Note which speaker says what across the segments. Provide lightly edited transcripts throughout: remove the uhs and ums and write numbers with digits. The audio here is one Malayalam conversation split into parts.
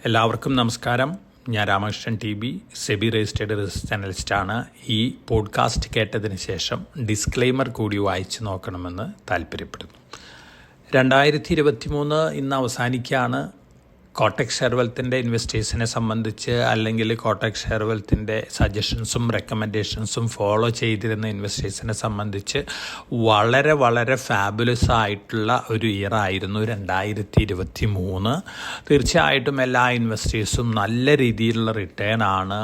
Speaker 1: എല്ലാവർക്കും നമസ്കാരം. ഞാൻ Ramakrishnan TB, SEBI registered research അനലിസ്റ്റാണ്. ഈ പോഡ്കാസ്റ്റ് കേട്ടതിന് ശേഷം ഡിസ്ക്ലെയിമർ കൂടി വായിച്ചു നോക്കണമെന്ന് താല്പര്യപ്പെടുന്നു. 2023 ഇന്ന് അവസാനിക്കുകയാണ്. കോട്ടക് ഷെയർവെൽത്തിൻ്റെ ഇൻവെസ്റ്റേഴ്സിനെ സംബന്ധിച്ച് അല്ലെങ്കിൽ കോട്ടക് ഷെയർവെൽത്തിൻ്റെ സജഷൻസും റെക്കമെൻഡേഷൻസും ഫോളോ ചെയ്തിരുന്ന ഇൻവെസ്റ്റേഴ്സിനെ സംബന്ധിച്ച് വളരെ ഫാബുലസ് ആയിട്ടുള്ള ഒരു ഇയർ ആയിരുന്നു 2023. തീർച്ചയായിട്ടും എല്ലാ ഇൻവെസ്റ്റേഴ്സും നല്ല രീതിയിലുള്ള റിട്ടേൺ ആണ്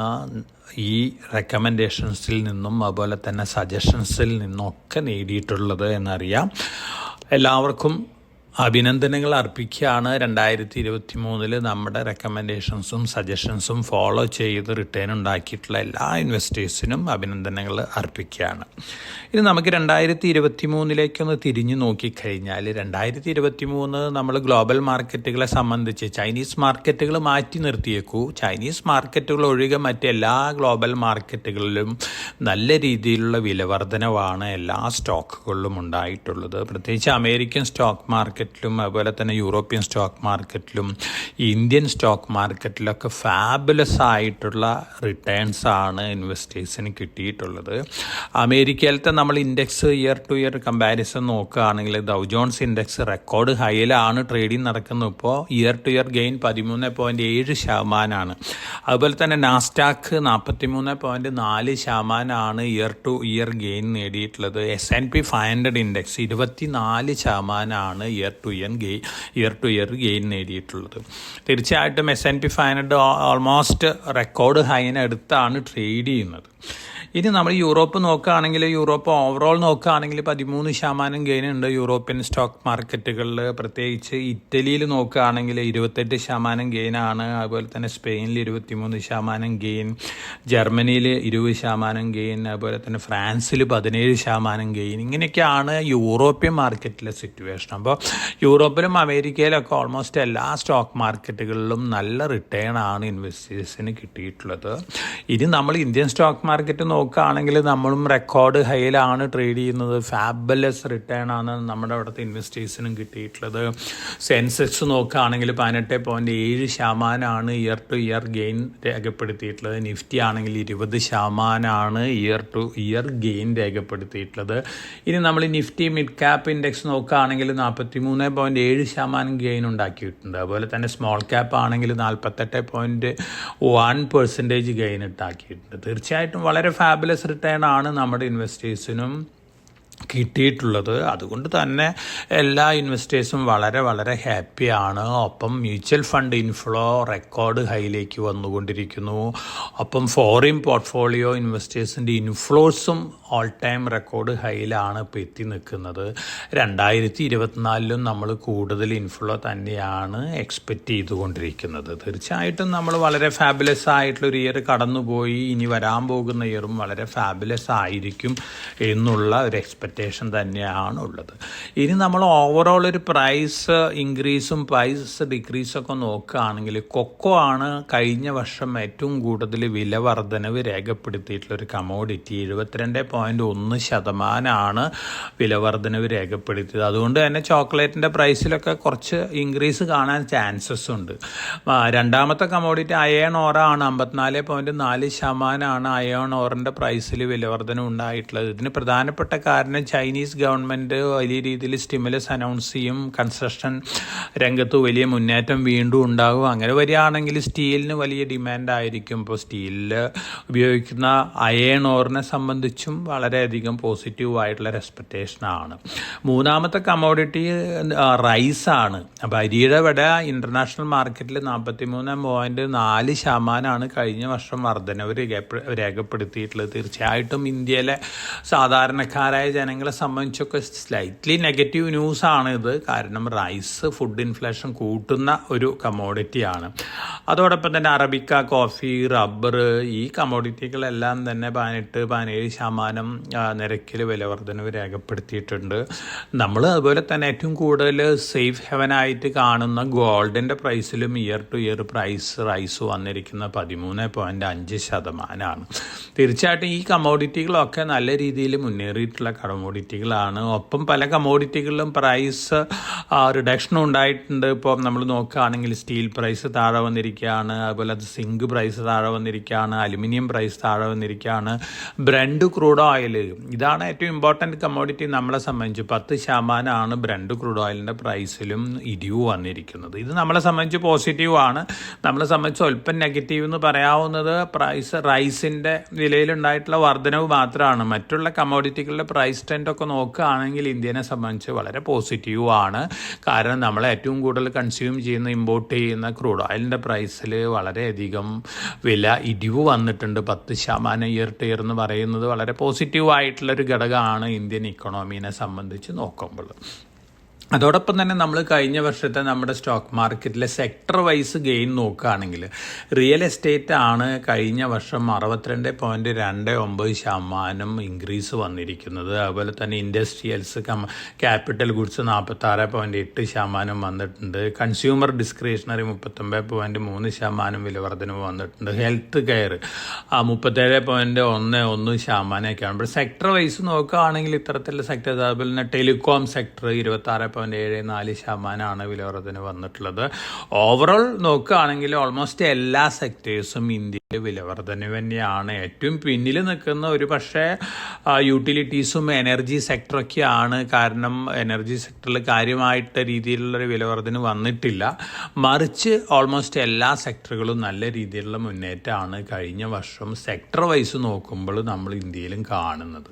Speaker 1: ഈ റെക്കമെൻഡേഷൻസിൽ നിന്നും അതുപോലെ തന്നെ സജഷൻസിൽ നിന്നൊക്കെ നേടിയിട്ടുള്ളത് എന്നറിയാം. എല്ലാവർക്കും അഭിനന്ദനങ്ങൾ അർപ്പിക്കുകയാണ്. 2023 നമ്മുടെ റെക്കമെൻഡേഷൻസും സജഷൻസും ഫോളോ ചെയ്ത് റിട്ടേൺ ഉണ്ടാക്കിയിട്ടുള്ള എല്ലാ ഇൻവെസ്റ്റേഴ്സിനും അഭിനന്ദനങ്ങൾ അർപ്പിക്കുകയാണ്. ഇനി നമുക്ക് 2023 തിരിഞ്ഞു നോക്കിക്കഴിഞ്ഞാൽ 2023 നമ്മൾ ഗ്ലോബൽ മാർക്കറ്റുകളെ സംബന്ധിച്ച് ചൈനീസ് മാർക്കറ്റുകൾ മാറ്റി നിർത്തിയേക്കൂ. ചൈനീസ് മാർക്കറ്റുകൾ ഒഴികെ മറ്റെല്ലാ ഗ്ലോബൽ മാർക്കറ്റുകളിലും നല്ല രീതിയിലുള്ള വിലവർധനവാണ് എല്ലാ സ്റ്റോക്കുകളിലും ഉണ്ടായിട്ടുള്ളത്. പ്രത്യേകിച്ച് അമേരിക്കൻ സ്റ്റോക്ക് മാർക്കറ്റിലും അതുപോലെ തന്നെ യൂറോപ്യൻ സ്റ്റോക്ക് മാർക്കറ്റിലും ഇന്ത്യൻ സ്റ്റോക്ക് മാർക്കറ്റിലൊക്കെ ഫാബുലസ് ആയിട്ടുള്ള റിട്ടേൺസ് ആണ് ഇൻവെസ്റ്റേഴ്സിന് കിട്ടിയിട്ടുള്ളത്. അമേരിക്കയിലത്തെ നമ്മൾ index year to year comparison നോക്കുകയാണെങ്കിൽ ഡൗ ജോൺസ് ഇൻഡെക്സ് റെക്കോർഡ് ഹൈയിലാണ് ട്രേഡിംഗ് നടക്കുന്നത്. ഇപ്പോൾ ഇയർ ടു ഇയർ ഗെയിൻ 13.7%. അതുപോലെ തന്നെ Nasdaq 43.4% year to year gain നേടിയിട്ടുള്ളത്. S&P 500 index 24% year to year gain നേടിയിട്ടുള്ളത്. തീർച്ചയായിട്ടും S&P 500 ഓൾമോസ്റ്റ് റെക്കോർഡ് ഹൈനടുത്താണ് ട്രേഡ് ചെയ്യുന്നത്. ഇനി നമ്മൾ യൂറോപ്പ് നോക്കുകയാണെങ്കിൽ യൂറോപ്പ് ഓവറോൾ നോക്കുകയാണെങ്കിൽ 13% ഗെയിൻ ഉണ്ട് യൂറോപ്യൻ സ്റ്റോക്ക് മാർക്കറ്റുകളിൽ. പ്രത്യേകിച്ച് ഇറ്റലിയിൽ നോക്കുകയാണെങ്കിൽ 28% ഗെയിനാണ്. അതുപോലെ തന്നെ സ്പെയിനിൽ 23% ഗെയിൻ, ജർമ്മനിയിൽ 20% ഗെയിൻ, അതുപോലെ തന്നെ ഫ്രാൻസിൽ 17% ഗെയിൻ. ഇങ്ങനെയൊക്കെയാണ് യൂറോപ്യൻ മാർക്കറ്റിലെ സിറ്റുവേഷൻ. അപ്പോൾ യൂറോപ്പിലും അമേരിക്കയിലൊക്കെ ഓൾമോസ്റ്റ് എല്ലാ സ്റ്റോക്ക് മാർക്കറ്റുകളിലും നല്ല റിട്ടേൺ ആണ് ഇൻവെസ്റ്റേഴ്സിന് കിട്ടിയിട്ടുള്ളത്. ഇനി നമ്മൾ ഇന്ത്യൻ സ്റ്റോക്ക് മാർക്കറ്റ് നോക്കുകയാണെങ്കിൽ നമ്മളും റെക്കോർഡ് ഹൈയിലാണ് ട്രേഡ് ചെയ്യുന്നത്. ഫാബുലസ് റിട്ടേൺ ആണ് നമ്മുടെ അവിടുത്തെ ഇൻവെസ്റ്റേഴ്സിനും കിട്ടിയിട്ടുള്ളത്. സെൻസെക്സ് നോക്കുകയാണെങ്കിൽ 18.7% ഇയർ ടു ഇയർ ഗെയിൻ രേഖപ്പെടുത്തിയിട്ടുള്ളത്. നിഫ്റ്റി ആണെങ്കിൽ 20% ഇയർ ടു ഇയർ ഗെയിൻ രേഖപ്പെടുത്തിയിട്ടുള്ളത്. ഇനി നമ്മൾ നിഫ്റ്റി മിഡ് ക്യാപ്പ് ഇൻഡെക്സ് നോക്കുകയാണെങ്കിൽ 43.7% ഗെയിൻ ഉണ്ടാക്കിയിട്ടുണ്ട്. അതുപോലെ തന്നെ സ്മോൾ ക്യാപ്പ് ആണെങ്കിൽ 48.1% ഗെയിൻ ഉണ്ടാക്കിയിട്ടുണ്ട്. തീർച്ചയായിട്ടും വളരെ ഫാബുലസ് റിട്ടേൺ ആണ് നമ്മുടെ ഇൻവെസ്റ്റേഴ്സിനും കിട്ടിയിട്ടുള്ളത്. അതുകൊണ്ട് തന്നെ എല്ലാ ഇൻവെസ്റ്റേഴ്സും വളരെ ഹാപ്പിയാണ്. ഒപ്പം മ്യൂച്വൽ ഫണ്ട് ഇൻഫ്ലോ റെക്കോർഡ് ഹൈയിലേക്ക് വന്നുകൊണ്ടിരിക്കുന്നു. ഒപ്പം ഫോറിൻ പോർട്ട്ഫോളിയോ ഇൻവെസ്റ്റേഴ്സിൻ്റെ ഇൻഫ്ലോസും ഓൾ ടൈം റെക്കോർഡ് ഹൈയിലാണ് ഇപ്പോൾ എത്തി നിൽക്കുന്നത്. 2024 നമ്മൾ കൂടുതൽ ഇൻഫ്ലോ തന്നെയാണ് എക്സ്പെക്റ്റ് ചെയ്തുകൊണ്ടിരിക്കുന്നത്. തീർച്ചയായിട്ടും നമ്മൾ വളരെ ഫാബുലസ് ആയിട്ടുള്ളൊരു ഇയർ കടന്നുപോയി. ഇനി വരാൻ പോകുന്ന ഇയറും വളരെ ഫാബുലസ് ആയിരിക്കും എന്നുള്ള ഒരു എക്സ്പെക്റ്റേഷൻ തന്നെയാണ് ഉള്ളത്. ഇനി നമ്മൾ ഓവറോൾ ഒരു പ്രൈസ് ഇൻക്രീസും പ്രൈസ് ഡിക്രീസൊക്കെ നോക്കുകയാണെങ്കിൽ കൊക്കോ ആണ് കഴിഞ്ഞ വർഷം ഏറ്റവും കൂടുതൽ വില വർധനവ് രേഖപ്പെടുത്തിയിട്ടുള്ളൊരു കമോഡിറ്റി. 72.1% വില വർധനവ് രേഖപ്പെടുത്തിയത്. അതുകൊണ്ട് തന്നെ ചോക്ലേറ്റിൻ്റെ പ്രൈസിലൊക്കെ കുറച്ച് ഇൻക്രീസ് കാണാൻ ചാൻസസ് ഉണ്ട്. രണ്ടാമത്തെ കമോഡിറ്റി അയേൺ ഓറാണ്. 54.4% അയേൺ ഓറിൻ്റെ പ്രൈസിൽ വില വർധന ഉണ്ടായിട്ടുള്ളത്. ഇതിന് പ്രധാനപ്പെട്ട കാരണം ചൈനീസ് ഗവൺമെൻറ് വലിയ രീതിയിൽ സ്റ്റിമുലസ് അനൗൺസ് ചെയ്യും. കൺസ്ട്രക്ഷൻ രംഗത്ത് വലിയ മുന്നേറ്റം വീണ്ടും ഉണ്ടാകും. അങ്ങനെ വരികയാണെങ്കിൽ സ്റ്റീലിന് വലിയ ഡിമാൻഡ് ആയിരിക്കും. ഇപ്പോൾ സ്റ്റീലിൽ ഉപയോഗിക്കുന്ന അയേൺ ഓറിനെ സംബന്ധിച്ചും വളരെയധികം പോസിറ്റീവായിട്ടുള്ള എക്സ്പെക്റ്റേഷനാണ്. മൂന്നാമത്തെ കമോഡിറ്റി റൈസാണ്. അപ്പോൾ അരിയുടെ വില ഇൻ്റർനാഷണൽ മാർക്കറ്റിൽ 43.4% കഴിഞ്ഞ വർഷം വർധനവ് രേഖപ്പെടുത്തിയിട്ടുള്ളത്. തീർച്ചയായിട്ടും ഇന്ത്യയിലെ സാധാരണക്കാരായ ജനങ്ങളെ സംബന്ധിച്ചൊക്കെ സ്ലൈറ്റ്ലി നെഗറ്റീവ് ന്യൂസാണ് ഇത്. കാരണം റൈസ് ഫുഡ് ഇൻഫ്ലേഷൻ കൂട്ടുന്ന ഒരു കമോഡിറ്റിയാണ്. അതോടൊപ്പം തന്നെ അറബിക്ക, കോഫി, റബ്ബർ ഈ കമോഡിറ്റികളെല്ലാം തന്നെ 18-17% നിരക്കിൽ വില വർധനവ് രേഖപ്പെടുത്തിയിട്ടുണ്ട്. നമ്മൾ അതുപോലെ തന്നെ ഏറ്റവും കൂടുതൽ സേഫ് ഹെവനായിട്ട് കാണുന്ന ഗോൾഡിൻ്റെ പ്രൈസിലും ഇയർ ടു ഇയർ റൈസ് വന്നിരിക്കുന്ന 13.5%. തീർച്ചയായിട്ടും ഈ കമോഡിറ്റികളൊക്കെ നല്ല രീതിയിൽ മുന്നേറിയിട്ടുള്ള കമോഡിറ്റികളാണ്. ഒപ്പം പല കമോഡിറ്റികളിലും പ്രൈസ് റിഡക്ഷൻ ഉണ്ടായിട്ടുണ്ട്. ഇപ്പോൾ നമ്മൾ നോക്കുകയാണെങ്കിൽ സ്റ്റീൽ പ്രൈസ് താഴെ വന്നിരിക്കുന്നത് വന്നിരിക്കുകയാണ്. അതുപോലെ അത് സിങ്ക് പ്രൈസ് താഴെ വന്നിരിക്കുകയാണ്. അലുമിനിയം പ്രൈസ് താഴെ വന്നിരിക്കുകയാണ്. ബ്രണ്ട് ക്രൂഡ് ഓയിൽ, ഇതാണ് ഏറ്റവും ഇമ്പോർട്ടൻറ്റ് കമ്മോഡിറ്റി നമ്മളെ സംബന്ധിച്ച്. 10% ബ്രണ്ട് ക്രൂഡ് ഓയിലിൻ്റെ പ്രൈസിലും ഇടിവ് വന്നിരിക്കുന്നത്. ഇത് നമ്മളെ സംബന്ധിച്ച് പോസിറ്റീവ് ആണ്. നമ്മളെ സംബന്ധിച്ച് സ്വല്പം നെഗറ്റീവ് എന്ന് പറയാവുന്നത് റൈസിൻ്റെ വിലയിലുണ്ടായിട്ടുള്ള വർധനവ് മാത്രമാണ്. മറ്റുള്ള കമ്മോഡിറ്റികളുടെ പ്രൈസ് ട്രെൻഡൊക്കെ നോക്കുകയാണെങ്കിൽ ഇന്ത്യനെ സംബന്ധിച്ച് വളരെ പോസിറ്റീവ് ആണ്. കാരണം നമ്മൾ ഏറ്റവും കൂടുതൽ കൺസ്യൂം ചെയ്യുന്ന, ഇമ്പോർട്ട് ചെയ്യുന്ന ക്രൂഡ് ഓയിലിൻ്റെ പ്രൈസിൽ വളരെയധികം വില ഇടിവ് വന്നിട്ടുണ്ട്. 10% ഇയർ ടു ഇയർ എന്ന് പറയുന്നത് വളരെ പോസിറ്റീവായിട്ടുള്ളൊരു ഘടകമാണ് ഇന്ത്യൻ ഇക്കണോമീനെ സംബന്ധിച്ച് നോക്കുമ്പോൾ. അതോടൊപ്പം തന്നെ നമ്മൾ കഴിഞ്ഞ വർഷത്തെ നമ്മുടെ സ്റ്റോക്ക് മാർക്കറ്റിലെ സെക്ടർ വൈസ് ഗെയിൻ നോക്കുകയാണെങ്കിൽ റിയൽ എസ്റ്റേറ്റ് ആണ് കഴിഞ്ഞ വർഷം 62.29% ഇൻക്രീസ് വന്നിരിക്കുന്നത്. അതുപോലെ തന്നെ ഇൻഡസ്ട്രിയൽസ്, ക്യാപിറ്റൽ ഗുഡ്സ് 46.8% വന്നിട്ടുണ്ട്. കൺസ്യൂമർ ഡിസ്ക്രിഷണറി 39.3% വില വർധനവ് വന്നിട്ടുണ്ട്. ഹെൽത്ത് കെയർ 37.11%ഒക്കെയാണ്. ഇപ്പോൾ സെക്ടർ വൈസ് നോക്കുകയാണെങ്കിൽ ഇത്തരത്തിലുള്ള സെക്ടർ, അതുപോലെ തന്നെ ടെലികോം സെക്ടർ 26.74% വിലവർധന വന്നിട്ടുള്ളത്. ഓവറോൾ നോക്കുകയാണെങ്കിൽ ഓൾമോസ്റ്റ് എല്ലാ സെക്ടേഴ്സും ഇന്ത്യയിൽ വിലവർധന തന്നെയാണ്. ഏറ്റവും പിന്നിൽ നിൽക്കുന്ന ഒരു പക്ഷേ യൂട്ടിലിറ്റീസും എനർജി സെക്ടറൊക്കെയാണ്. കാരണം എനർജി സെക്ടറിൽ കാര്യമായിട്ട് രീതിയിലുള്ളൊരു വിലവർധന വന്നിട്ടില്ല. മറിച്ച് ഓൾമോസ്റ്റ് എല്ലാ സെക്ടറുകളും നല്ല രീതിയിലുള്ള മുന്നേറ്റമാണ് കഴിഞ്ഞ വർഷം സെക്ടർ വൈസ് നോക്കുമ്പോൾ നമ്മൾ ഇന്ത്യയിലും കാണുന്നത്.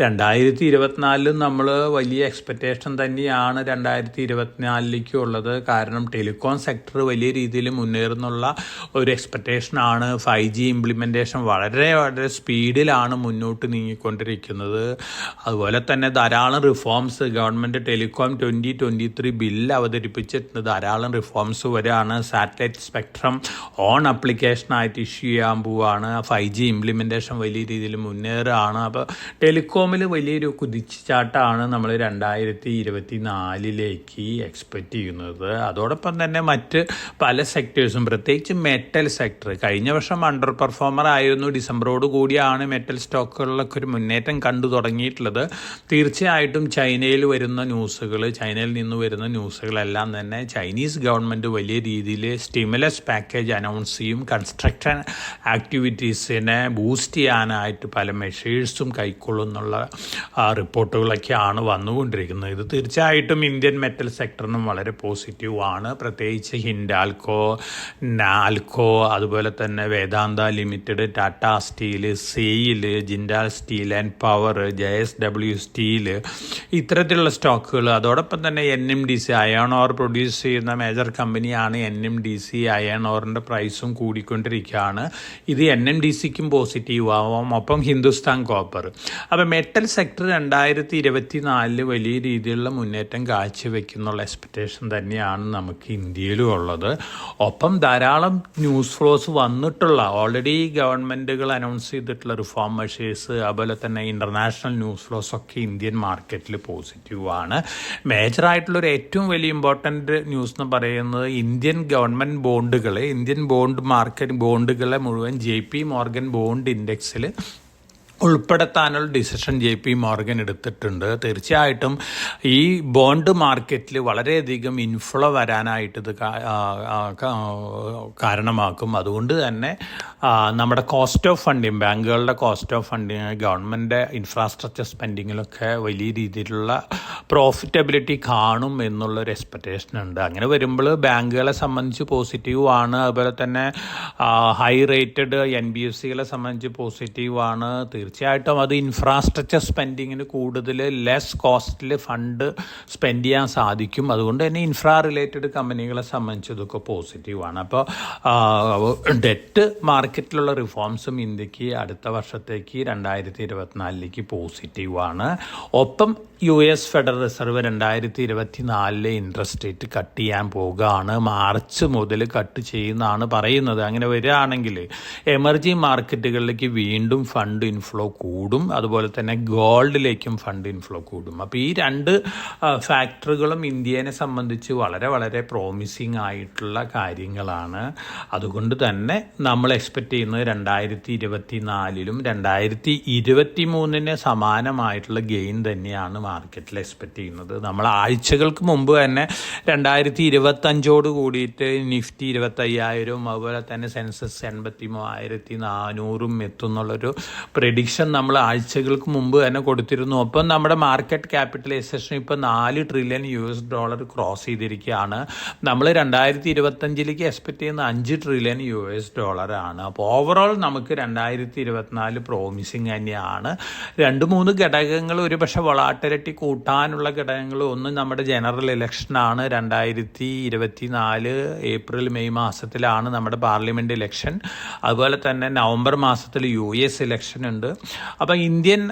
Speaker 1: 2024 നമ്മൾ വലിയ എക്സ്പെക്റ്റേഷൻ തന്നെയാണ് 2024 ഉള്ളത്. കാരണം ടെലികോം സെക്ടർ വലിയ രീതിയിൽ മുന്നേറുന്നുള്ള ഒരു എക്സ്പെക്റ്റേഷനാണ്. 5G ഇംപ്ലിമെൻറ്റേഷൻ വളരെ വളരെ സ്പീഡിലാണ് മുന്നോട്ട് നീങ്ങിക്കൊണ്ടിരിക്കുന്നത്. അതുപോലെ തന്നെ ധാരാളം റിഫോംസ് ഗവൺമെൻറ് ടെലികോം 2023 ബില്ല് അവതരിപ്പിച്ചിട്ടുണ്ട്. ധാരാളം റിഫോംസ് വരെയാണ്. സാറ്റലൈറ്റ് സ്പെക്ട്രം ഓൺ ആപ്ലിക്കേഷനായിട്ട് ഇഷ്യൂ ചെയ്യാൻ പോവുകയാണ്. 5G ഇംപ്ലിമെൻറ്റേഷൻ വലിയ രീതിയിൽ മുന്നേറുകയാണ്. അപ്പോൾ ടെലികോമിൽ വലിയൊരു കുതിച്ചുചാട്ടമാണ് നമ്മൾ 2024 എക്സ്പെക്റ്റ് ചെയ്യുന്നത്. അതോടൊപ്പം തന്നെ മറ്റ് പല സെക്ടേഴ്സും, പ്രത്യേകിച്ച് മെറ്റൽ സെക്ടർ കഴിഞ്ഞ വർഷം അണ്ടർ പെർഫോമർ ആയിരുന്നു. ഡിസംബറോട് കൂടിയാണ് മെറ്റൽ സ്റ്റോക്കുകളിലൊക്കെ ഒരു മുന്നേറ്റം കണ്ടു തുടങ്ങിയിട്ടുള്ളത്. തീർച്ചയായിട്ടും ചൈനയിൽ നിന്ന് വരുന്ന ന്യൂസുകളെല്ലാം തന്നെ ചൈനീസ് ഗവൺമെൻറ് വലിയ രീതിയിൽ സ്റ്റിമുലസ് പാക്കേജ് അനൗൺസ് ചെയ്യും. കൺസ്ട്രക്ഷൻ ആക്ടിവിറ്റീസിനെ ബൂസ്റ്റ് ചെയ്യാനായിട്ട് പല മെഷേഴ്സും കൈക്കൊള്ളുന്നുള്ള റിപ്പോർട്ടുകളൊക്കെയാണ് വന്നുകൊണ്ടിരിക്കുന്നത്. ഇത് തീർച്ചയായിട്ടും ഇന്ത്യൻ മെറ്റൽ സെക്ടറിനും വളരെ പോസിറ്റീവ് ആണ്. പ്രത്യേകിച്ച് ഹിൻഡാൽക്കോ, നാൽക്കോ, അതുപോലെ തന്നെ Vedanta limited, Tata steel, SAIL, Jindal steel and power, JSW steel, ഇത്തരത്തിലുള്ള സ്റ്റോക്കുകൾ. അതോടൊപ്പം തന്നെ NMDC അയൺ ഓർ പ്രൊഡ്യൂസ് ചെയ്യുന്ന മേജർ കമ്പനിയാണ് NMDC. അയൺ ഓറിൻ്റെ പ്രൈസും കൂടിക്കൊണ്ടിരിക്കുകയാണ്. ഇത് NMDCക്കും പോസിറ്റീവ് ആവാം. ഒപ്പം ഹിന്ദുസ്ഥാൻ കോപ്പർ. അപ്പോൾ മെറ്റൽ സെക്ടർ 2024 വലിയ രീതിയിലുള്ള മുന്നേറ്റം കാഴ്ചവെക്കുന്നുള്ള എക്സ്പെക്റ്റേഷൻ തന്നെയാണ് നമുക്ക് ഇന്ത്യയിലും ഉള്ളത്. ഒപ്പം ധാരാളം ന്യൂസ് ഫ്ലോസ് വന്നിട്ടുള്ള, ഓൾറെഡി ഗവൺമെൻറ്റുകൾ അനൗൺസ് ചെയ്തിട്ടുള്ള റിഫോം മെഷേഴ്സ്, അതുപോലെ തന്നെ ഇൻ്റർനാഷണൽ ന്യൂസ് ഫ്ലോസ് ഒക്കെ ഇന്ത്യൻ മാർക്കറ്റിൽ പോസിറ്റീവ് ആണ്. മേജറായിട്ടുള്ളൊരു ഏറ്റവും വലിയ ഇമ്പോർട്ടൻ്റ് ന്യൂസ് എന്ന് പറയുന്നത് ഇന്ത്യൻ ഗവൺമെൻറ് ഇന്ത്യൻ ബോണ്ടുകളെ മുഴുവൻ JP Morgan ബോണ്ട് ഇൻഡെക്സിൽ ഉൾപ്പെടുത്താനുള്ള ഡിസിഷൻ JP Morgan എടുത്തിട്ടുണ്ട്. തീർച്ചയായിട്ടും ഈ ബോണ്ട് മാർക്കറ്റിൽ വളരെയധികം ഇൻഫ്ലോ വരാനായിട്ട് ഇത് കാരണമാക്കും. അതുകൊണ്ട് തന്നെ നമ്മുടെ കോസ്റ്റ് ഓഫ് ഫണ്ടിങ്, ബാങ്കുകളുടെ cost of funding, government infrastructure സ്പെൻഡിങ്ങിലൊക്കെ വലിയ രീതിയിലുള്ള പ്രോഫിറ്റബിലിറ്റി കാണും എന്നുള്ളൊരു എക്സ്പെക്റ്റേഷൻ ഉണ്ട്. അങ്ങനെ വരുമ്പോൾ ബാങ്കുകളെ സംബന്ധിച്ച് പോസിറ്റീവ് ആണ്. അതുപോലെ തന്നെ ഹൈ റേറ്റഡ് NBFCകളെ സംബന്ധിച്ച് പോസിറ്റീവ് ആണ്. തീർച്ചയായിട്ടും അത് ഇൻഫ്രാസ്ട്രക്ചർ സ്പെൻഡിങ്ങിന് കൂടുതൽ ലെസ് കോസ്റ്റിൽ ഫണ്ട് സ്പെൻഡ് ചെയ്യാൻ സാധിക്കും. അതുകൊണ്ട് തന്നെ ഇൻഫ്രാ റിലേറ്റഡ് കമ്പനികളെ സംബന്ധിച്ച് ഇതൊക്കെ പോസിറ്റീവാണ്. അപ്പോൾ ഡെറ്റ് മാർക്കറ്റിലുള്ള റിഫോംസും ഇന്ത്യക്ക് അടുത്ത വർഷത്തേക്ക് 2024 പോസിറ്റീവാണ്. ഒപ്പം US federal reserve 2024 interest rate cut ചെയ്യാൻ പോകുകയാണ്. മാർച്ച് മുതൽ കട്ട് ചെയ്യുന്നതാണ് പറയുന്നത്. അങ്ങനെ വരികയാണെങ്കിൽ എമർജിങ് മാർക്കറ്റുകളിലേക്ക് വീണ്ടും ഫണ്ട് ഇൻഫ്ലോ ഇൻഫ്ലോ കൂടും, അതുപോലെ തന്നെ ഗോൾഡിലേക്കും ഫണ്ട് ഇൻഫ്ലോ കൂടും. അപ്പോൾ ഈ രണ്ട് ഫാക്ടറുകളും ഇന്ത്യനെ സംബന്ധിച്ച് വളരെ വളരെ പ്രോമിസിങ് ആയിട്ടുള്ള കാര്യങ്ങളാണ്. അതുകൊണ്ട് തന്നെ നമ്മൾ എക്സ്പെക്റ്റ് ചെയ്യുന്നത് 2024-ലും 2023-ന് സമാനമായിട്ടുള്ള ഗെയിൻ തന്നെയാണ് മാർക്കറ്റിൽ എക്സ്പെക്റ്റ് ചെയ്യുന്നത്. നമ്മൾ ആഴ്ചകൾക്ക് മുമ്പ് തന്നെ 2025 കൂടിയിട്ട് നിഫ്റ്റി 25,000 അതുപോലെ തന്നെ സെൻസസ് 83,400 എത്തുന്നുള്ളൊരു പ്രെഡിക്ഷൻ നമ്മൾ ആഴ്ചകൾക്ക് മുമ്പ് തന്നെ കൊടുത്തിരുന്നു. അപ്പം നമ്മുടെ മാർക്കറ്റ് ക്യാപിറ്റലൈസേഷൻ ഇപ്പോൾ $4 ട്രില്യൺ ക്രോസ് ചെയ്തിരിക്കുകയാണ്. നമ്മൾ 2025-ലേക്ക് എക്സ്പെക്റ്റ് ചെയ്യുന്ന $5 ട്രില്യൺ ആണ്. അപ്പോൾ ഓവറോൾ നമുക്ക് 2024 പ്രോമിസിങ് തന്നെയാണ്. 2-3 ഘടകങ്ങൾ ഒരു പക്ഷേ വൊളാറ്റിലിറ്റി കൂട്ടാനുള്ള ഘടകങ്ങൾ, ഒന്ന് നമ്മുടെ ജനറൽ ഇലക്ഷനാണ്. 2024 ഏപ്രിൽ മെയ് മാസത്തിലാണ് നമ്മുടെ പാർലമെൻറ്റ് ഇലക്ഷൻ. അതുപോലെ തന്നെ നവംബർ മാസത്തിൽ US ഇലക്ഷൻ ഉണ്ട്. അപ്പോൾ ഇന്ത്യൻ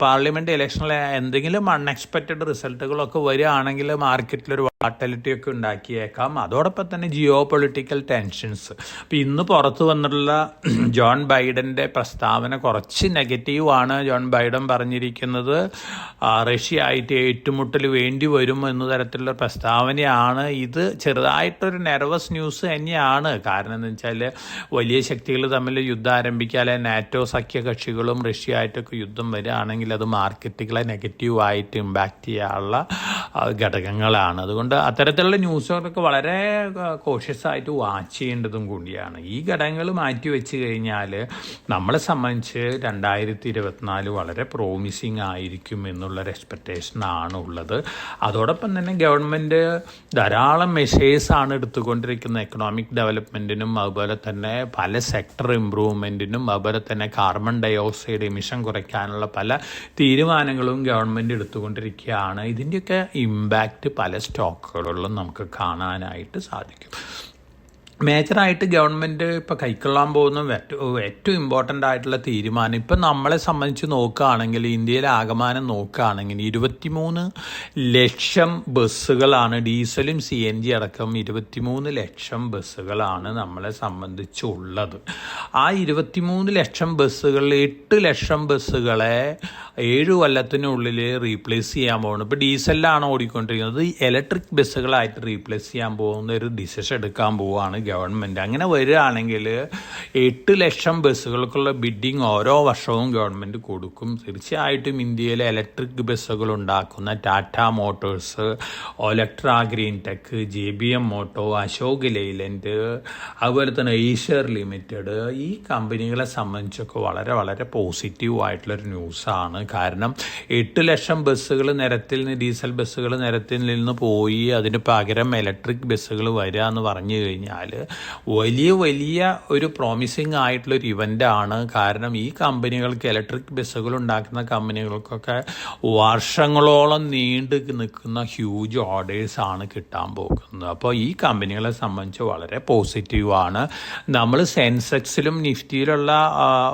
Speaker 1: പാർലമെൻറ്റ് ഇലക്ഷനിൽ എന്തെങ്കിലും അൺഎക്സ്പെക്റ്റഡ് റിസൾട്ടുകളൊക്കെ വരികയാണെങ്കിൽ മാർക്കറ്റിലൊരു വോളാറ്റിലിറ്റി ഒക്കെ ഉണ്ടാക്കിയേക്കാം. അതോടൊപ്പം തന്നെ ജിയോ പൊളിറ്റിക്കൽ ടെൻഷൻസ്. അപ്പോൾ ഇന്ന് പുറത്തു വന്നിട്ടുള്ള ജോൺ ബൈഡൻ്റെ പ്രസ്താവന കുറച്ച് നെഗറ്റീവാണ്. ജോൺ ബൈഡൻ പറഞ്ഞിരിക്കുന്നത് റഷ്യ ആയിട്ട് ഏറ്റുമുട്ടൽ വേണ്ടി വരും എന്ന തരത്തിലുള്ള പ്രസ്താവനയാണ്. ഇത് ചെറുതായിട്ടൊരു നെർവസ് ന്യൂസ് തന്നെയാണ്. കാരണം എന്ന് വെച്ചാൽ വലിയ ശക്തികൾ തമ്മിൽ യുദ്ധം ആരംഭിക്കാതെ നാറ്റോ സഖ്യകക്ഷികളും റഷ്യ ആയിട്ടൊക്കെ യുദ്ധം വരികയാണെങ്കിൽ അത് മാർക്കറ്റുകളെ നെഗറ്റീവായിട്ട് ഇമ്പാക്റ്റ് ചെയ്യാനുള്ള ഘടകങ്ങളാണ്. അതുകൊണ്ട് അത്തരത്തിലുള്ള ന്യൂസുകളൊക്കെ വളരെ കോഷ്യസ് ആയിട്ട് വാച്ച് ചെയ്യേണ്ടതും കൂടിയാണ്. ഈ ഘടകങ്ങൾ മാറ്റി വെച്ച് കഴിഞ്ഞാൽ നമ്മളെ സംബന്ധിച്ച് 2024 വളരെ പ്രോമിസിങ് ആയിരിക്കും എന്നുള്ളൊരു എക്സ്പെക്റ്റേഷനാണ് ഉള്ളത്. അതോടൊപ്പം തന്നെ ഗവൺമെൻറ് ധാരാളം മെഷേഴ്സാണ് എടുത്തുകൊണ്ടിരിക്കുന്നത് എക്കണോമിക് ഡെവലപ്മെൻറ്റിനും അതുപോലെ തന്നെ പല സെക്ടർ ഇമ്പ്രൂവ്മെൻറ്റിനും അതുപോലെ തന്നെ കാർബൺ ഡയോക്സൈഡ് എമിഷൻ കുറയ്ക്കാനുള്ള പല തീരുമാനങ്ങളും ഗവൺമെൻറ് എടുത്തുകൊണ്ടിരിക്കുകയാണ്. ഇതിൻ്റെയൊക്കെ ഇമ്പാക്റ്റ് പല സ്റ്റോക്കുകളിലും നമുക്ക് കാണാനായിട്ട് സാധിക്കും. മേജറായിട്ട് ഗവൺമെൻറ് ഇപ്പോൾ കൈക്കൊള്ളാൻ പോകുന്ന ഏറ്റവും ഇമ്പോർട്ടൻ്റ് ആയിട്ടുള്ള തീരുമാനം, ഇപ്പം നമ്മളെ സംബന്ധിച്ച് നോക്കുകയാണെങ്കിൽ ഇന്ത്യയിലെ ആകമാനം നോക്കുകയാണെങ്കിൽ 23 ലക്ഷം ബസ്സുകളാണ്, ഡീസലും CNG അടക്കം 23 ലക്ഷം ബസ്സുകളാണ് നമ്മളെ സംബന്ധിച്ചുള്ളത്. ആ 23 ലക്ഷം ബസ്സുകളിൽ 8 ലക്ഷം ബസ്സുകളെ 7 കൊല്ലത്തിനുള്ളിൽ റീപ്ലേസ് ചെയ്യാൻ പോകുന്നു. ഇപ്പോൾ ഡീസലിലാണ് ഓടിക്കൊണ്ടിരിക്കുന്നത്. ഇലക്ട്രിക് ബസ്സുകളായിട്ട് റീപ്ലേസ് ചെയ്യാൻ പോകുന്ന ഒരു ഡിസിഷൻ എടുക്കാൻ പോവുകയാണ് ഗവൺമെൻറ്. അങ്ങനെ വരികയാണെങ്കിൽ 8 ലക്ഷം ബസ്സുകൾക്കുള്ള ബിഡിങ് ഓരോ വർഷവും ഗവൺമെൻറ് കൊടുക്കും. തീർച്ചയായിട്ടും ഇന്ത്യയിലെ ഇലക്ട്രിക് ബസ്സുകൾ ഉണ്ടാക്കുന്ന Tata motors, Olectra green tech, JBM moto, Ashok Leyland, അതുപോലെ തന്നെ ഏഷ്യർ ലിമിറ്റഡ്, ഈ കമ്പനികളെ സംബന്ധിച്ചൊക്കെ വളരെ വളരെ പോസിറ്റീവായിട്ടുള്ളൊരു ന്യൂസാണ്. കാരണം 8 ലക്ഷം ബസ്സുകൾ നിരത്തിൽ നിന്ന്, ഡീസൽ ബസ്സുകൾ നിരത്തിൽ നിന്ന് പോയി അതിന് പകരം ഇലക്ട്രിക് ബസ്സുകൾ വരിക എന്ന് പറഞ്ഞു കഴിഞ്ഞാൽ വലിയ വലിയ ഒരു പ്രോമിസിങ് ആയിട്ടുള്ളൊരു ഇവൻ്റാണ്. കാരണം ഈ കമ്പനികൾക്ക്, ഇലക്ട്രിക് ബസ്സുകൾ ഉണ്ടാക്കുന്ന കമ്പനികൾക്കൊക്കെ വർഷങ്ങളോളം നീണ്ടു നിൽക്കുന്ന ഹ്യൂജ് ഓർഡേഴ്സാണ് കിട്ടാൻ പോകുന്നത്. അപ്പോൾ ഈ കമ്പനികളെ സംബന്ധിച്ച് വളരെ പോസിറ്റീവാണ്. നമ്മൾ സെൻസെക്സിലും നിഫ്റ്റിയിലുള്ള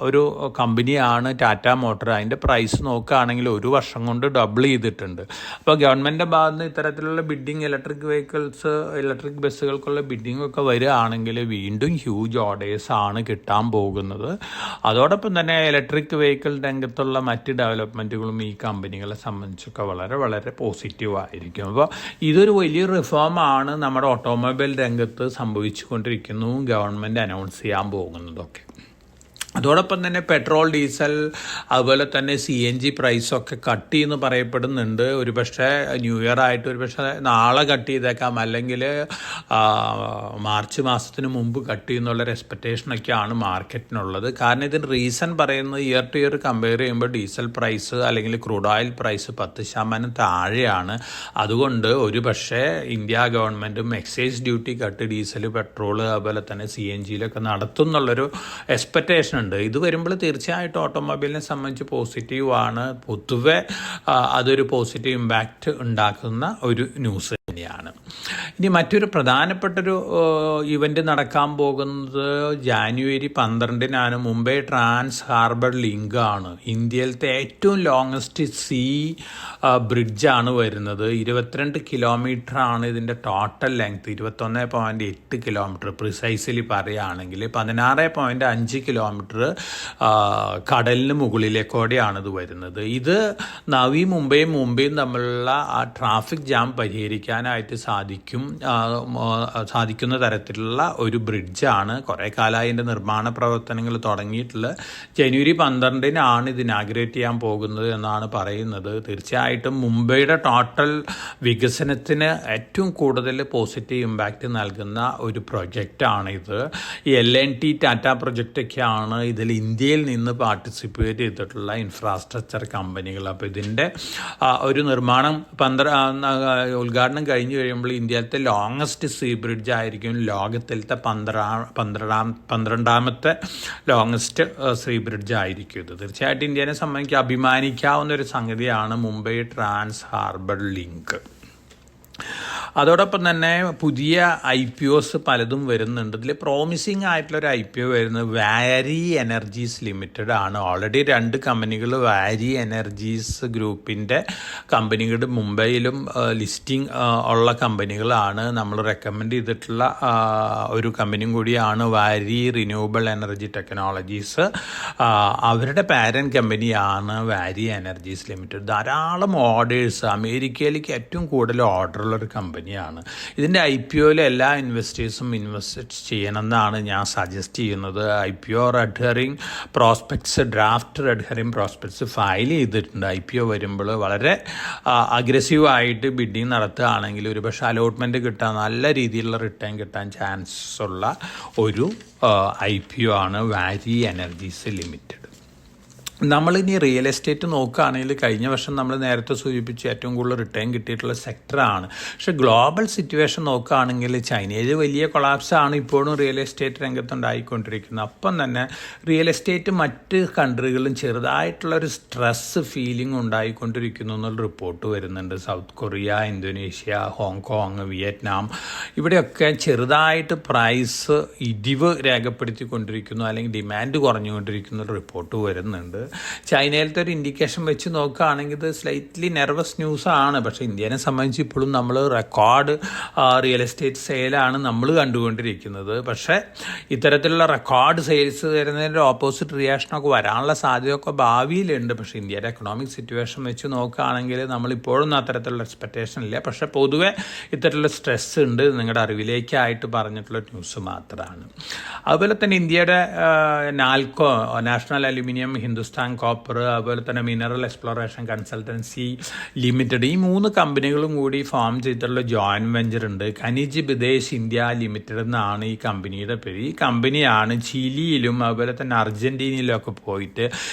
Speaker 1: ഒരു കമ്പനിയാണ് ടാറ്റ മോട്ടോർ. അതിൻ്റെ പ്രൈസ് നോക്കുകയാണെങ്കിൽ ഒരു വർഷം കൊണ്ട് ഡബിൾ ചെയ്തിട്ടുണ്ട്. അപ്പോൾ ഗവൺമെൻറ്റിൻ്റെ ഭാഗത്ത് നിന്ന് ഇത്തരത്തിലുള്ള ബിഡിങ്, ഇലക്ട്രിക് ബസ്സുകൾക്കുള്ള ബിഡിംഗ് ഒക്കെ വരികയാണെങ്കിൽ വീണ്ടും ഹ്യൂജ് ഓർഡേഴ്സാണ് കിട്ടാൻ പോകുന്നത്. അതോടൊപ്പം തന്നെ ഇലക്ട്രിക് വെഹിക്കിൾ രംഗത്തുള്ള മറ്റ് ഡെവലപ്മെൻറ്റുകളും ഈ കമ്പനികളെ സംബന്ധിച്ചൊക്കെ വളരെ വളരെ പോസിറ്റീവായിരിക്കും. അപ്പോൾ ഇതൊരു വലിയ റിഫോമാണ് നമ്മുടെ ഓട്ടോമൊബൈൽ രംഗത്ത് സംഭവിച്ചുകൊണ്ടിരിക്കുന്നു, ഗവൺമെൻറ് അനൗൺസ് ചെയ്യാൻ പോകുന്നതൊക്കെ. അതോടൊപ്പം തന്നെ പെട്രോൾ, ഡീസൽ, അതുപോലെ തന്നെ CNG പ്രൈസൊക്കെ കട്ട് ചെയ്യുമെന്ന് പറയപ്പെടുന്നുണ്ട്. ഒരുപക്ഷെ ന്യൂ ഇയർ ആയിട്ട് ഒരുപക്ഷെ നാളെ കട്ട് ചെയ്തേക്കാം, അല്ലെങ്കിൽ മാർച്ച് മാസത്തിന് മുമ്പ് കട്ട് ചെയ്യുന്നുള്ളൊരു എക്സ്പെക്റ്റേഷനൊക്കെയാണ് മാർക്കറ്റിനുള്ളത്. കാരണം ഇതിന് റീസൺ പറയുന്നത് ഇയർ ടു ഇയർ കമ്പയർ ചെയ്യുമ്പോൾ ഡീസൽ പ്രൈസ് അല്ലെങ്കിൽ ക്രൂഡ് ഓയിൽ പ്രൈസ് 10% താഴെയാണ്. അതുകൊണ്ട് ഒരുപക്ഷെ ഇന്ത്യ ഗവൺമെൻറ്റും excise duty cut diesel, petrol, അതുപോലെ തന്നെ CNGയിലൊക്കെ നടത്തുന്നുള്ളൊരു എക്സ്പെക്റ്റേഷൻ. ഇത് വരുമ്പോൾ തീർച്ചയായിട്ടും ഓട്ടോമൊബൈലിനെ സംബന്ധിച്ച് പോസിറ്റീവാണ്. പൊതുവെ അതൊരു പോസിറ്റീവ് ഇമ്പാക്റ്റ് ഉണ്ടാക്കുന്ന ഒരു ന്യൂസ്. തന്നെയാണ്. ഇനി മറ്റൊരു പ്രധാനപ്പെട്ടൊരു ഇവൻ്റ് നടക്കാൻ പോകുന്നത് January 12 Mumbai trans harbour link ആണ്. ഇന്ത്യയിലത്തെ ഏറ്റവും ലോങ്ങസ്റ്റ് സീ ബ്രിഡ്ജാണ് വരുന്നത്. 22 കിലോമീറ്ററാണ് ഇതിൻ്റെ ടോട്ടൽ ലെങ്ത്. 21.8 കിലോമീറ്റർ പ്രിസൈസ്ലി പറയുകയാണെങ്കിൽ 16.5 കിലോമീറ്റർ കടലിന് മുകളിലേക്കൂടെയാണ് ഇത് വരുന്നത്. ഇത് നവി മുംബൈയും തമ്മിലുള്ള ആ ട്രാഫിക് ജാം പരിഹരിക്കാനായിട്ട് സാധിക്കുന്ന തരത്തിലുള്ള ഒരു ബ്രിഡ്ജാണ്. കുറേ കാലമായി ഇതിൻ്റെ നിർമ്മാണ പ്രവർത്തനങ്ങൾ തുടങ്ങിയിട്ടുള്ള ജനുവരി 12 ഇത് ഇനാഗ്രേറ്റ് ചെയ്യാൻ പോകുന്നത് എന്നാണ് പറയുന്നത്. തീർച്ചയായിട്ടും മുംബൈയുടെ ടോട്ടൽ വികസനത്തിന് ഏറ്റവും കൂടുതൽ പോസിറ്റീവ് ഇമ്പാക്റ്റ് നൽകുന്ന ഒരു പ്രൊജക്റ്റാണിത്. ഈ L&T ടാറ്റ പ്രൊജക്റ്റൊക്കെയാണ് ഇതിൽ ഇന്ത്യയിൽ നിന്ന് പാർട്ടിസിപ്പേറ്റ് ചെയ്തിട്ടുള്ള ഇൻഫ്രാസ്ട്രക്ചർ കമ്പനികൾ. അപ്പോൾ ഇതിൻ്റെ ഒരു നിർമ്മാണം ഉദ്ഘാടനം കഴിഞ്ഞ് കഴിയുമ്പോൾ ഇന്ത്യയിലത്തെ ലോങ്ങസ്റ്റ് സീ ബ്രിഡ്ജ് ആയിരിക്കും ലോകത്തിലത്തെ 12ാമത്തെ ലോങ്ങസ്റ്റ് സീ ബ്രിഡ്ജ് ആയിരിക്കും ഇത്. തീർച്ചയായിട്ടും ഇന്ത്യനെ സംബന്ധിച്ച് അഭിമാനിക്കാവുന്ന ഒരു സംഗതിയാണ് മുംബൈ ട്രാൻസ് ഹാർബർ ലിങ്ക്. അതോടൊപ്പം തന്നെ പുതിയ IPOs പലതും വരുന്നുണ്ട്. ഇതിൽ പ്രോമിസിങ് ആയിട്ടുള്ളൊരു IPO വരുന്നത് വാരി എനർജീസ് ലിമിറ്റഡ് ആണ്. ഓൾറെഡി 2 കമ്പനികൾ വാരി എനർജീസ് ഗ്രൂപ്പിൻ്റെ കമ്പനികൾ മുംബൈയിലും ലിസ്റ്റിംഗ് ഉള്ള കമ്പനികളാണ്. നമ്മൾ റെക്കമെൻഡ് ചെയ്തിട്ടുള്ള ഒരു കമ്പനിയും കൂടിയാണ് വാരി റിന്യൂവബിൾ എനർജി ടെക്നോളജീസ്. അവരുടെ പാരൻറ്റ് കമ്പനിയാണ് വാരി എനർജീസ് ലിമിറ്റഡ്. ധാരാളം ഓർഡേഴ്സ്, അമേരിക്കയിലേക്ക് ഏറ്റവും കൂടുതൽ ഓർഡറുള്ളൊരു കമ്പനിയാണ്. ഇതിൻ്റെ IPOയിൽ എല്ലാ ഇൻവെസ്റ്റേഴ്സും ഇൻവെസ്റ്റ് ചെയ്യണമെന്നാണ് ഞാൻ സജസ്റ്റ് ചെയ്യുന്നത്. IPO red herring prospects, draft red herring prospects file ചെയ്തിട്ടുണ്ട്. IPO വരുമ്പോൾ വളരെ അഗ്രസീവായിട്ട് ബിഡിങ് നടത്തുകയാണെങ്കിൽ ഒരുപക്ഷെ അലോട്ട്മെൻറ്റ് കിട്ടാൻ, നല്ല രീതിയിലുള്ള റിട്ടേൺ കിട്ടാൻ ചാൻസ് ഉള്ള ഒരു IPO ആണ് വാരി എനർജീസ് ലിമിറ്റഡ്. നമ്മളിനി റിയൽ എസ്റ്റേറ്റ് നോക്കുകയാണെങ്കിൽ കഴിഞ്ഞ വർഷം നമ്മൾ നേരത്തെ സൂചിപ്പിച്ച് ഏറ്റവും കൂടുതൽ റിട്ടേൺ കിട്ടിയിട്ടുള്ള സെക്ടറാണ്. പക്ഷേ ഗ്ലോബൽ സിറ്റുവേഷൻ നോക്കുകയാണെങ്കിൽ ചൈനയിൽ വലിയ കൊളാപ്സാണ് ഇപ്പോഴും റിയൽ എസ്റ്റേറ്റ് രംഗത്തുണ്ടായിക്കൊണ്ടിരിക്കുന്നത്. അപ്പം തന്നെ റിയൽ എസ്റ്റേറ്റ് മറ്റ് കൺട്രികളിലും ചെറുതായിട്ടുള്ളൊരു സ്ട്രെസ് ഫീലിംഗ് ഉണ്ടായിക്കൊണ്ടിരിക്കുന്നു എന്നുള്ള റിപ്പോർട്ട് വരുന്നുണ്ട്. South Korea, Indonesia, Hong Kong, Vietnam ഇവിടെയൊക്കെ ചെറുതായിട്ട് പ്രൈസ് ഇടിവ് രേഖപ്പെടുത്തിക്കൊണ്ടിരിക്കുന്നു, അല്ലെങ്കിൽ ഡിമാൻഡ് കുറഞ്ഞുകൊണ്ടിരിക്കുന്ന റിപ്പോർട്ട് വരുന്നുണ്ട്. ചൈനയിലത്തെ ഒരു ഇൻഡിക്കേഷൻ വെച്ച് നോക്കുകയാണെങ്കിൽ ഇത് സ്ലൈറ്റ്ലി നെർവസ് ന്യൂസാണ്. പക്ഷേ ഇന്ത്യനെ സംബന്ധിച്ച് ഇപ്പോഴും നമ്മൾ റെക്കോർഡ് റിയൽ എസ്റ്റേറ്റ് സെയിലാണ് നമ്മൾ കണ്ടുകൊണ്ടിരിക്കുന്നത്. പക്ഷേ ഇത്തരത്തിലുള്ള റെക്കോർഡ് സെയിൽസ് വരുന്നതിൻ്റെ ഓപ്പോസിറ്റ് റിയാക്ഷനൊക്കെ വരാനുള്ള സാധ്യതയൊക്കെ ഭാവിയിലുണ്ട്. പക്ഷേ ഇന്ത്യയുടെ എക്കണോമിക് സിറ്റുവേഷൻ വെച്ച് നോക്കുകയാണെങ്കിൽ നമ്മളിപ്പോഴൊന്നും അത്തരത്തിലുള്ള എക്സ്പെക്റ്റേഷൻ ഇല്ല. പക്ഷേ പൊതുവെ ഇത്തരത്തിലുള്ള സ്ട്രെസ് ഉണ്ട്. നിങ്ങളുടെ അറിവിലേക്കായിട്ട് പറഞ്ഞിട്ടുള്ള ന്യൂസ് മാത്രമാണ്. അതുപോലെ തന്നെ ഇന്ത്യയുടെ Nalco, national aluminium, Hindustan copper, അതുപോലെ തന്നെ മിനറൽ എക്സ്പ്ലോറേഷൻ കൺസൾട്ടൻസി ലിമിറ്റഡ്, ഈ 3 കമ്പനികളും കൂടി ഫോം ചെയ്തിട്ടുള്ള ജോയിൻറ്റ് വെഞ്ചർ ഉണ്ട്. ഖനിജ് വിദേശ് ഇന്ത്യ ലിമിറ്റഡ് എന്നാണ് ഈ കമ്പനിയുടെ പേര്. ഈ കമ്പനിയാണ് ചിലിയിലും അതുപോലെ തന്നെ അർജൻറ്റീനയിലും ഒക്കെ പോയിട്ട്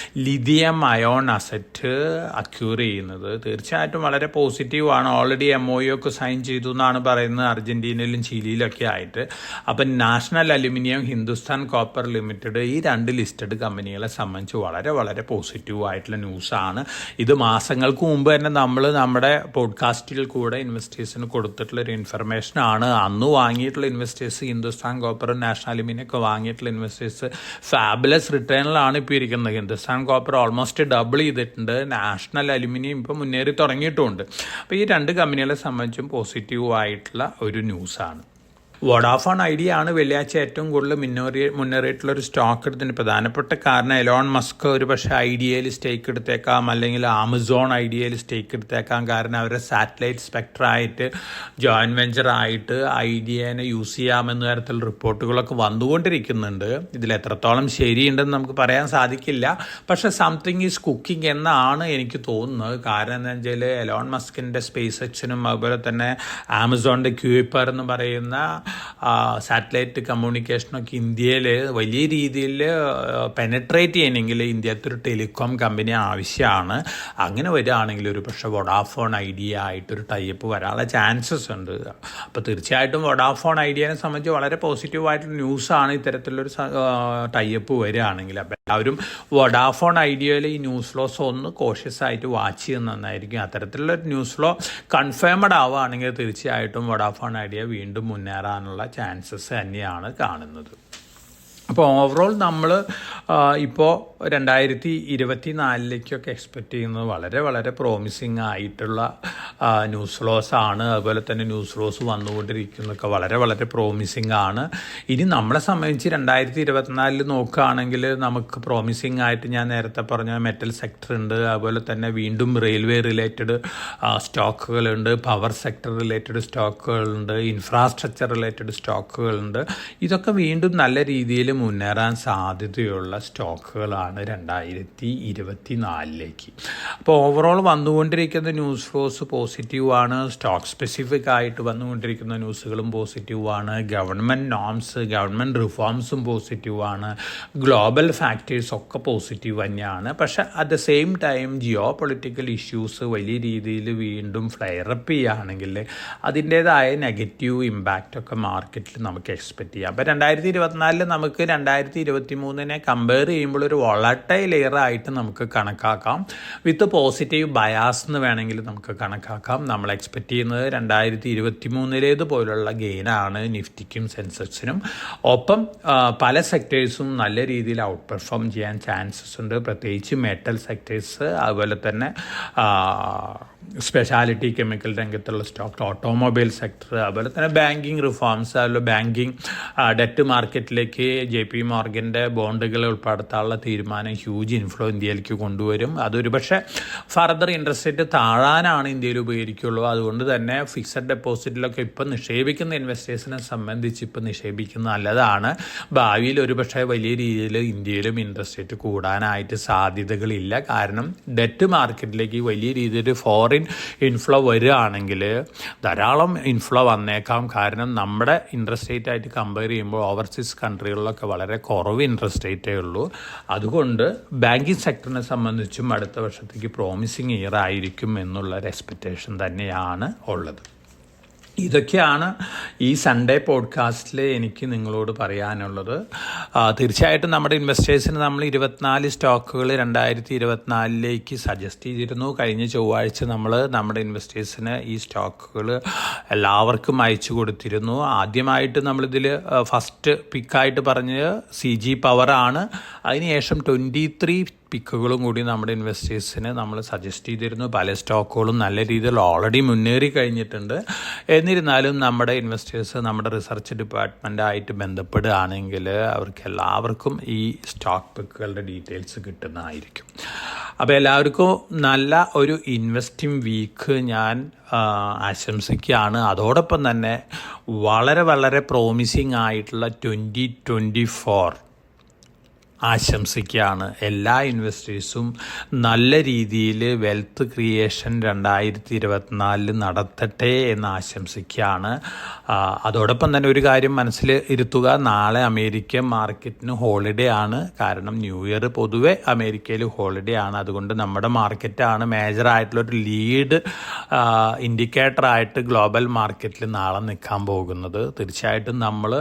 Speaker 1: ലിഥിയം അയോൺ അസറ്റ് അക്യൂർ ചെയ്യുന്നത്. തീർച്ചയായിട്ടും വളരെ പോസിറ്റീവാണ്. ഓൾറെഡി MOU ഒക്കെ സൈൻ ചെയ്തു എന്നാണ് പറയുന്നത് അർജൻറ്റീനയിലും ചിലിയിലൊക്കെ ആയിട്ട്. അപ്പം national aluminium, Hindustan copper limited, ഈ 2 ലിസ്റ്റഡ് കമ്പനികളെ സംബന്ധിച്ച് വളരെ പോസിറ്റീവായിട്ടുള്ള ന്യൂസാണ്. ഇത് മാസങ്ങൾക്ക് മുമ്പ് തന്നെ നമ്മൾ നമ്മുടെ പോഡ്കാസ്റ്റിൽ കൂടെ ഇൻവെസ്റ്റേഴ്സിന് കൊടുത്തിട്ടുള്ളൊരു ഇൻഫർമേഷനാണ്. അന്ന് വാങ്ങിയിട്ടുള്ള ഇൻവെസ്റ്റേഴ്സ്, ഹിന്ദുസ്ഥാൻ കോപ്പറും നാഷണൽ അലുമിനിയം ഒക്കെ വാങ്ങിയിട്ടുള്ള ഇൻവെസ്റ്റേഴ്സ് ഫാബുലസ് റിട്ടേണിലാണ് ഇപ്പോൾ ഇരിക്കുന്നത്. ഹിന്ദുസ്ഥാൻ കോപ്പർ ഓൾമോസ്റ്റ് ഡബിൾ ചെയ്തിട്ടുണ്ട്. നാഷണൽ അലുമിനിയം ഇപ്പോൾ മുന്നേറി തുടങ്ങിയിട്ടുമുണ്ട്. അപ്പോൾ ഈ 2 കമ്പനികളെ സംബന്ധിച്ചും പോസിറ്റീവായിട്ടുള്ള ഒരു ന്യൂസാണ്. വോഡാഫോൺ ഐഡിയ ആണ് വെള്ളിയാഴ്ച ഏറ്റവും കൂടുതൽ മുന്നേറിയിട്ടുള്ളൊരു സ്റ്റോക്ക് എടുത്തതിന് പ്രധാനപ്പെട്ട കാരണം എലോൺ മസ്ക് ഒരു പക്ഷേ ഐഡിയയിൽ സ്റ്റേക്ക് എടുത്തേക്കാം, അല്ലെങ്കിൽ ആമസോൺ ഐഡിയയിൽ സ്റ്റേക്ക് എടുത്തേക്കാം. കാരണം അവരുടെ സാറ്റലൈറ്റ് സ്പെക്ട്രായിട്ട് ജോയിൻറ്റ് വെഞ്ചറായിട്ട് ഐഡിയനെ യൂസ് ചെയ്യാമെന്ന തരത്തിലുള്ള റിപ്പോർട്ടുകളൊക്കെ വന്നുകൊണ്ടിരിക്കുന്നുണ്ട്. ഇതിൽ എത്രത്തോളം ശരിയുണ്ടെന്ന് നമുക്ക് പറയാൻ സാധിക്കില്ല. പക്ഷേ സംതിങ് ഈസ് കുക്കിംഗ് എന്നാണ് എനിക്ക് തോന്നുന്നത്. കാരണം എന്താ വെച്ചാൽ എലോൺ മസ്കിൻ്റെ സ്പേസ് എക്സിനും അതുപോലെ തന്നെ ആമസോണിൻ്റെ ക്യൂപ്പർ എന്ന് പറയുന്ന സാറ്റലൈറ്റ് കമ്മ്യൂണിക്കേഷനൊക്കെ ഇന്ത്യയിൽ വലിയ രീതിയിൽ പെനട്രേറ്റ് ചെയ്യണമെങ്കിൽ ഇന്ത്യത്തെ ഒരു ടെലികോം കമ്പനി ആവശ്യമാണ്. അങ്ങനെ വരികയാണെങ്കിൽ ഒരു പക്ഷേ വോഡാഫോൺ ഐഡിയ ആയിട്ടൊരു ടൈപ്പ് വരാനുള്ള ചാൻസസ് ഉണ്ട്. അപ്പോൾ തീർച്ചയായിട്ടും വോഡാഫോൺ ഐഡിയനെ സംബന്ധിച്ച് വളരെ പോസിറ്റീവായിട്ടുള്ള ന്യൂസാണ് ഇത്തരത്തിലൊരു ടൈപ്പ് വരികയാണെങ്കിൽ. എല്ലാവരും വോഡാഫോൺ ഐഡിയയിൽ ഈ ന്യൂസ് ഫ്ലോസ് ഒന്ന് കോഷ്യസ് ആയിട്ട് വാച്ച് ചെയ്യുന്നത് നന്നായിരിക്കും. അത്തരത്തിലുള്ള ഒരു ന്യൂസ് ഫ്ലോ കൺഫേംഡ് ആവുകയാണെങ്കിൽ തീർച്ചയായിട്ടും വോഡാഫോൺ ഐഡിയ വീണ്ടും മുന്നേറാനുള്ള ചാൻസസ് തന്നെയാണ് കാണുന്നത്. അപ്പോൾ ഓവറോൾ നമ്മൾ ഇപ്പോൾ 2024 എക്സ്പെക്റ്റ് ചെയ്യുന്നത് വളരെ വളരെ പ്രോമിസിങ് ആയിട്ടുള്ള ന്യൂസ് ഫ്ലോസ് ആണ്. അതുപോലെ തന്നെ ന്യൂസ് ഫ്ലോസ് വന്നുകൊണ്ടിരിക്കുന്നതൊക്കെ വളരെ വളരെ പ്രോമിസിങ് ആണ്. ഇനി നമ്മളെ സംബന്ധിച്ച് 2024 നോക്കുകയാണെങ്കിൽ നമുക്ക് പ്രോമിസിങ് ആയിട്ട് ഞാൻ നേരത്തെ പറഞ്ഞ മെറ്റൽ സെക്ടർ ഉണ്ട്, അതുപോലെ തന്നെ വീണ്ടും റെയിൽവേ റിലേറ്റഡ് സ്റ്റോക്കുകളുണ്ട്, പവർ സെക്ടർ റിലേറ്റഡ് സ്റ്റോക്കുകളുണ്ട്, ഇൻഫ്രാസ്ട്രക്ചർ റിലേറ്റഡ് സ്റ്റോക്കുകളുണ്ട്. ഇതൊക്കെ വീണ്ടും നല്ല രീതിയിൽ മുന്നേറാൻ സാധ്യതയുള്ള സ്റ്റോക്കുകളാണ് 2024. അപ്പോൾ ഓവറോൾ വന്നുകൊണ്ടിരിക്കുന്ന ന്യൂസ് ഫ്ലോസ് പോസിറ്റീവാണ്. സ്റ്റോക്ക് സ്പെസിഫിക് ആയിട്ട് വന്നുകൊണ്ടിരിക്കുന്ന ന്യൂസുകളും പോസിറ്റീവാണ്. ഗവൺമെൻറ് നോംസ്, ഗവൺമെൻറ് റിഫോംസും പോസിറ്റീവാണ്. ഗ്ലോബൽ ഫാക്ടേഴ്സ് ഒക്കെ പോസിറ്റീവ് തന്നെയാണ്. പക്ഷേ at the same time geo political issues വലിയ രീതിയിൽ വീണ്ടും ഫ്ലെയറപ്പ് ചെയ്യുകയാണെങ്കിൽ അതിൻ്റേതായ നെഗറ്റീവ് ഇമ്പാക്റ്റ് ഒക്കെ മാർക്കറ്റിൽ നമുക്ക് എക്സ്പെക്റ്റ് ചെയ്യാം. അപ്പോൾ 2024 നമുക്ക് 2023 കമ്പയർ ചെയ്യുമ്പോൾ ഒരു വോളട്ടൈൽ ഇയർ ആയിട്ട് നമുക്ക് കണക്കാക്കാം. വിത്ത് പോസിറ്റീവ് ബയാസ് എന്ന് വേണമെങ്കിൽ നമുക്ക് കണക്കാക്കാം. നമ്മൾ എക്സ്പെക്റ്റ് ചെയ്യുന്നത് 2023 പോലുള്ള ഗെയിനാണ് നിഫ്റ്റിക്കും സെൻസെക്സിനും. ഒപ്പം പല സെക്ടേഴ്സും നല്ല രീതിയിൽ ഔട്ട് പെർഫോം ചെയ്യാൻ ചാൻസസ് ഉണ്ട്, പ്രത്യേകിച്ച് മെറ്റൽ സെക്ടേഴ്സ്, അതുപോലെ തന്നെ സ്പെഷ്യാലിറ്റി കെമിക്കൽ രംഗത്തുള്ള സ്റ്റോക്ക്, ഓട്ടോമൊബൈൽ സെക്ടർ, അതുപോലെ തന്നെ ബാങ്കിങ് റിഫോംസ്, അതുപോലെ ബാങ്കിങ് ഡെറ്റ് മാർക്കറ്റിലേക്ക് JP മോർഗൻ്റെ ബോണ്ടുകൾ ഉൾപ്പെടുത്താനുള്ള തീരുമാനം ഹ്യൂജ് ഇൻഫ്ലോ ഇന്ത്യയിലേക്ക് കൊണ്ടുവരും. അതൊരു പക്ഷേ ഫർദർ ഇൻട്രസ്റ്റ് റേറ്റ് താഴാനാണ് ഇന്ത്യയിൽ ഉപകരിക്കുള്ളൂ. അതുകൊണ്ട് തന്നെ ഫിക്സഡ് ഡെപ്പോസിറ്റിലൊക്കെ ഇപ്പം നിക്ഷേപിക്കുന്ന ഇൻവെസ്റ്റേഴ്സിനെ സംബന്ധിച്ച് ഇപ്പം നിക്ഷേപിക്കുന്നത് നല്ലതാണ്. ഭാവിയിൽ ഒരു പക്ഷേ വലിയ രീതിയിൽ ഇന്ത്യയിലും ഇൻട്രസ്റ്റ് റേറ്റ് കൂടാനായിട്ട് സാധ്യതകളില്ല. കാരണം ഡെറ്റ് മാർക്കറ്റിലേക്ക് വലിയ രീതിയിൽ ഫോറിൻ ഇൻഫ്ലോ വരികയാണെങ്കിൽ ധാരാളം ഇൻഫ്ലോ വന്നേക്കാം. കാരണം നമ്മുടെ ഇൻട്രസ്റ്റ് റേറ്റ് ആയിട്ട് കമ്പയർ ചെയ്യുമ്പോൾ ഓവർസീസ് കൺട്രികളിലൊക്കെ വളരെ കുറവ് ഇൻട്രസ്റ്റ് റേറ്റേ ഉള്ളൂ. അതുകൊണ്ട് ബാങ്കിങ് സെക്ടറിനെ സംബന്ധിച്ചും അടുത്ത വർഷത്തേക്ക് പ്രോമിസിങ് ഇയർ ആയിരിക്കും എന്നുള്ളൊരു എക്സ്പെക്റ്റേഷൻ തന്നെയാണ് ഉള്ളത്. ഇതൊക്കെയാണ് ഈ സൺഡേ പോഡ്കാസ്റ്റിൽ എനിക്ക് നിങ്ങളോട് പറയാനുള്ളത്. തീർച്ചയായിട്ടും നമ്മുടെ ഇൻവെസ്റ്റേഴ്സിന് നമ്മൾ 24 സ്റ്റോക്കുകൾ 2024 സജസ്റ്റ് ചെയ്തിരുന്നു. കഴിഞ്ഞ ചൊവ്വാഴ്ച നമ്മൾ നമ്മുടെ ഇൻവെസ്റ്റേഴ്സിന് ഈ സ്റ്റോക്കുകൾ എല്ലാവർക്കും അയച്ചു കൊടുത്തിരുന്നു. ആദ്യമായിട്ട് നമ്മളിതിൽ ഫസ്റ്റ് പിക്കായിട്ട് പറഞ്ഞത് CG പവറാണ്. അതിനുശേഷം 23 പിക്കുകളും കൂടി നമ്മുടെ ഇൻവെസ്റ്റേഴ്സിന് നമ്മൾ സജസ്റ്റ് ചെയ്തിരുന്നു. പല സ്റ്റോക്കുകളും നല്ല രീതിയിൽ ഓൾറെഡി മുന്നേറി കഴിഞ്ഞിട്ടുണ്ട്. എന്നിരുന്നാലും നമ്മുടെ ഇൻവെസ്റ്റേഴ്സ് നമ്മുടെ റിസർച്ച് ഡിപ്പാർട്ട്മെൻറ്റായിട്ട് ബന്ധപ്പെടുകയാണെങ്കിൽ അവർക്ക് എല്ലാവർക്കും ഈ സ്റ്റോക്ക് പിക്കുകളുടെ ഡീറ്റെയിൽസ് കിട്ടുന്നതായിരിക്കും. അപ്പോൾ എല്ലാവർക്കും നല്ല ഒരു ഇൻവെസ്റ്റിംഗ് വീക്ക് ഞാൻ ആശംസിക്കുകയാണ്. അതോടൊപ്പം തന്നെ വളരെ വളരെ പ്രോമിസിങ് ആയിട്ടുള്ള 2024 ആശംസിക്കുകയാണ്. എല്ലാ ഇൻവെസ്റ്റേഴ്സും നല്ല രീതിയിൽ വെൽത്ത് ക്രിയേഷൻ 2024 നടത്തട്ടെ എന്ന് ആശംസിക്കുകയാണ്. അതോടൊപ്പം തന്നെ ഒരു കാര്യം മനസ്സിൽ ഇരുത്തുക, നാളെ അമേരിക്കൻ മാർക്കറ്റിന് ഹോളിഡേ ആണ്. കാരണം ന്യൂ ഇയർ പൊതുവെ അമേരിക്കയിൽ ഹോളിഡേ ആണ്. അതുകൊണ്ട് നമ്മുടെ മാർക്കറ്റാണ് മേജറായിട്ടുള്ളൊരു ലീഡ് ഇൻഡിക്കേറ്ററായിട്ട് ഗ്ലോബൽ മാർക്കറ്റിൽ നാളെ നിൽക്കാൻ പോകുന്നത്. തീർച്ചയായിട്ടും നമ്മൾ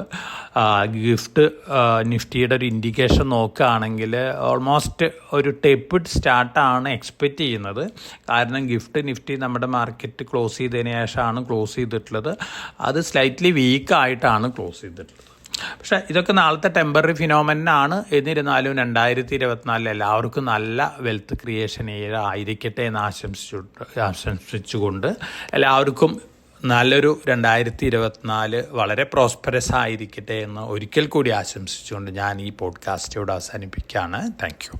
Speaker 1: നിഫ്റ്റിയുടെ ഒരു ഇൻഡിക്കേഷൻ നോക്കുകയാണെങ്കിൽ ഓൾമോസ്റ്റ് ഒരു ടെപ്പിഡ് സ്റ്റാർട്ടാണ് എക്സ്പെക്റ്റ് ചെയ്യുന്നത്. കാരണം നിഫ്റ്റി നമ്മുടെ മാർക്കറ്റ് ക്ലോസ് ചെയ്തതിന് ശേഷമാണ് ക്ലോസ് ചെയ്തിട്ടുള്ളത്. അത് സ്ലൈറ്റ്ലി വീക്കായിട്ടാണ് ക്ലോസ് ചെയ്തിട്ടുള്ളത്. പക്ഷേ ഇതൊക്കെ നാളത്തെ ടെമ്പററി ഫിനോമെനാണ്. എന്നിരുന്നാലും 2024 എല്ലാവർക്കും നല്ല വെൽത്ത് ക്രിയേഷൻ ഇയർ ആയിരിക്കട്ടെ എന്ന് ആശംസിച്ചുകൊണ്ട് എല്ലാവർക്കും നല്ലൊരു 2024 വളരെ പ്രോസ്പെറസ് ആയിരിക്കട്ടെ എന്ന് ഒരിക്കൽ കൂടി ആശംസിച്ചുകൊണ്ട് ഞാൻ ഈ പോഡ്കാസ്റ്റ് ഇവിടെ അവസാനിപ്പിക്കുകയാണ്. Thank you.